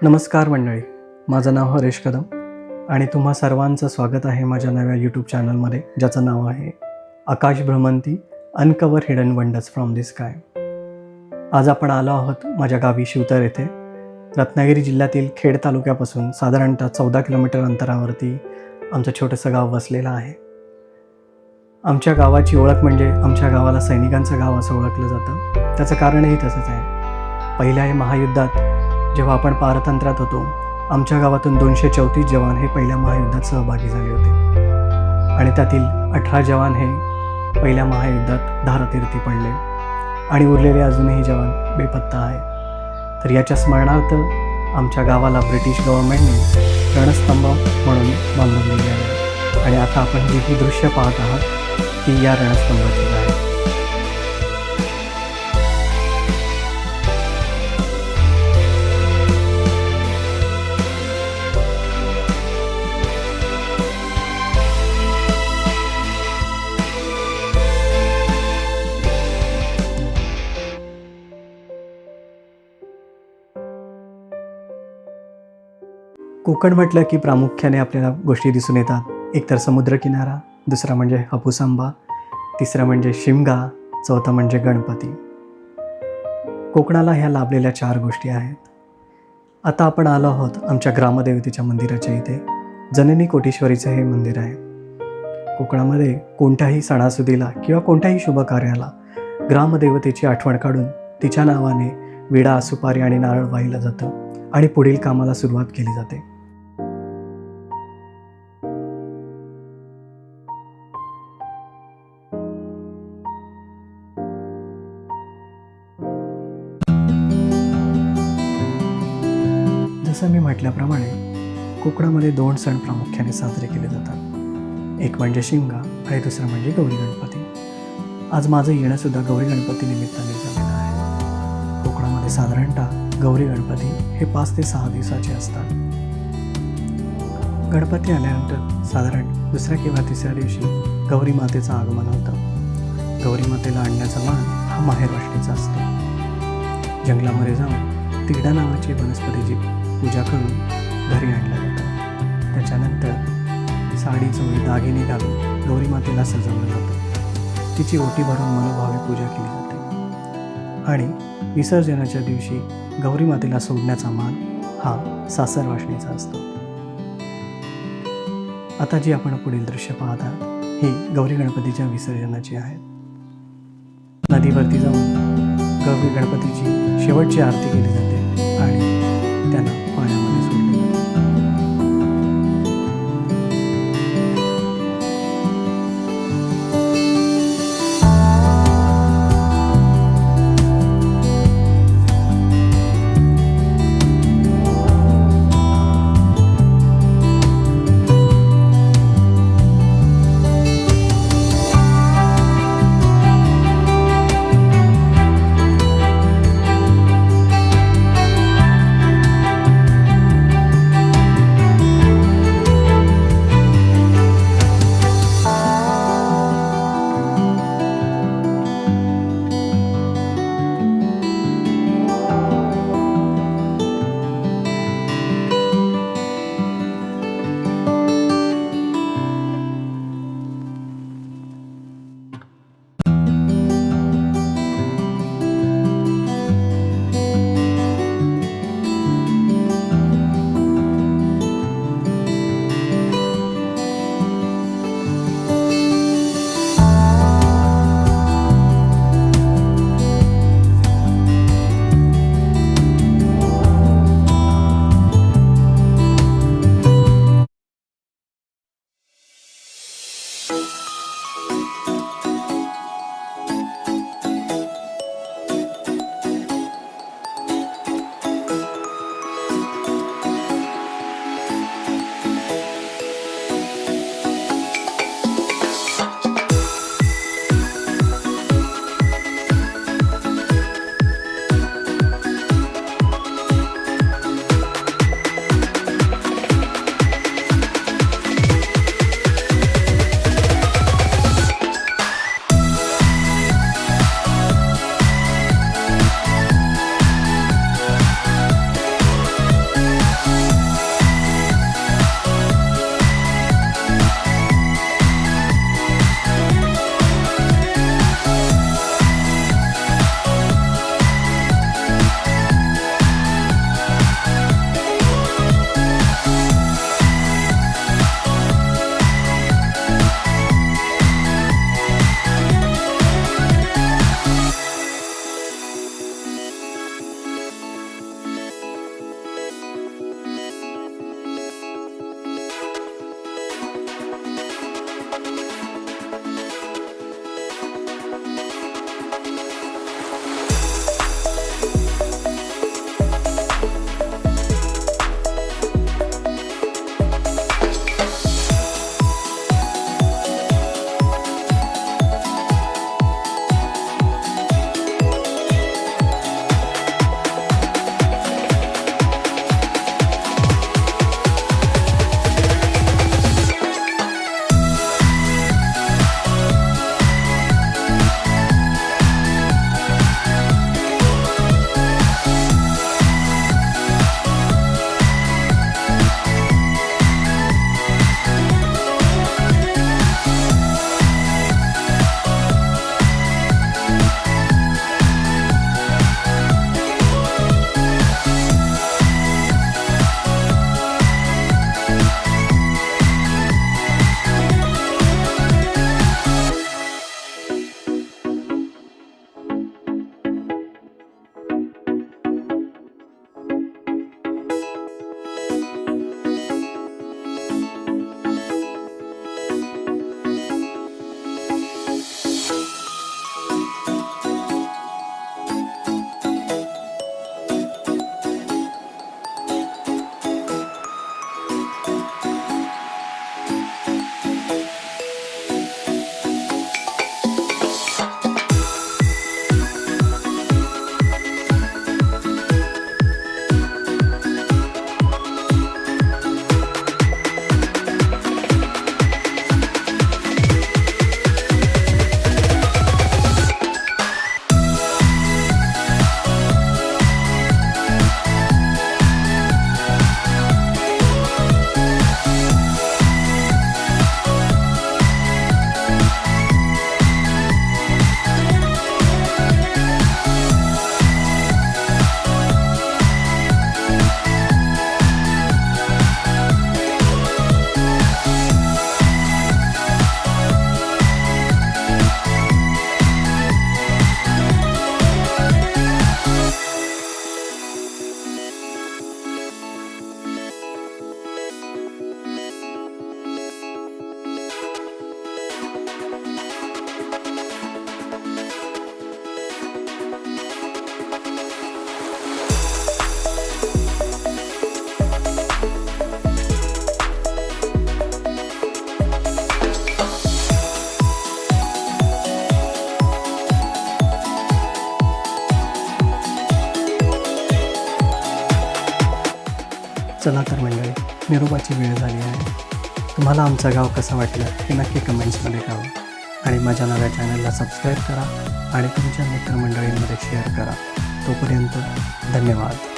नमस्कार मंडळी, माझं नाव हरेश कदम आणि तुम्हा सर्वांचं स्वागत आहे माझ्या नव्या यूट्यूब चॅनलमध्ये, ज्याचं नाव आहे आकाश भ्रमंती uncover hidden wonders from the sky. आज आपण आलो आहोत माझ्या गावी शिवतर येथे. रत्नागिरी जिल्ह्यातील खेड तालुक्यापासून साधारणतः 14 किलोमीटर अंतरावरती आमचं छोटंसं गाव वसलेलं आहे. आमच्या गावाची ओळख म्हणजे आमच्या गावाला सैनिकांचं गाव असं ओळखलं जातं. त्याचं कारणही तसंच आहे. पहिल्या महायुद्धात जेव्हा आपण पारतंत्र्यात होतो, आमच्या गावातून 234 जवान हे पहिल्या महायुद्धात सहभागी झाले होते आणि त्यातील 18 जवान हे पहिल्या महायुद्धात धारातीर्थी पडले आणि उरलेले अजूनही जवान बेपत्ता आहे. तर याच्या स्मरणार्थ आमच्या गावाला ब्रिटिश गव्हर्नमेंटने रणस्तंभ म्हणून बांधून दिले आहे आणि आता आपण जी ही दृश्य पाहत आहात ती या रणस्तंभाची आहे. कोकण म्हटलं की प्रामुख्याने आपल्याला गोष्टी दिसून येतात. एक तर समुद्रकिनारा, दुसरा म्हणजे हापूस आंबा, तिसरा म्हणजे शिमगा, चौथा म्हणजे गणपती. कोकणाला ह्या लाभलेल्या 4 गोष्टी आहेत. आता आपण आलो आहोत आमच्या ग्रामदेवतेच्या मंदिराच्या इथे. जननी कोटेश्वरीचं हे मंदिर आहे. कोकणामध्ये कोणत्याही सणासुदीला किंवा कोणत्याही शुभ कार्याला ग्रामदेवतेची आठवण काढून तिच्या नावाने विडा, सुपारी आणि नारळ वाहिलं जातं आणि पुढील कामाला सुरुवात केली जाते. जसं मी म्हटल्याप्रमाणे कोकणामध्ये 2 सण प्रामुख्याने साजरे केले जातात. एक म्हणजे शिमगा आणि दुसरं म्हणजे गौरी गणपती. आज माझं येणंसुद्धा गौरी गणपती निमित्ताने झालेलं आहे. कोकणामध्ये साधारणतः गौरी गणपती हे 5 ते 6 दिवसाचे असतात. गणपती आल्यानंतर साधारण 2ऱ्या किंवा 3ऱ्या दिवशी गौरी मातेचं आगमन होतं. गौरी मातेला आणण्याचा मान हा माहेरवाशिणीचा असतो. जंगलामध्ये जाऊन तिरडा नावाची वनस्पतीची पूजा करून घरी आणलं जातं. त्याच्यानंतर साडी, चोळी, दागिने घालून गौरी मातेला सजवलं जातं. तिची ओटी भरून मनोभावे पूजा केली जाते आणि विसर्जनाच्या दिवशी गौरी मातेला सोडण्याचा मान हा सासर वाशिणीचा असतो. आता जी आपण पुढील दृश्य पाहत आहात ही गौरी गणपतीच्या विसर्जनाची आहे. नदीवरती जाऊन गौरी गणपतीची शेवटची आरती केली जाते आणि त्यांना पाण्यामध्ये सोडले जाते. चला तर मंडळी, निरोपाची वेळ झाली आहे. तुम्हाला आमचं गाव कसं वाटलं हे नक्की कमेंट्समध्ये कळवा आणि माझ्या नव्या चॅनलला सबस्क्राईब करा आणि तुमच्या मित्रमंडळींमध्ये शेअर करा. तोपर्यंत धन्यवाद.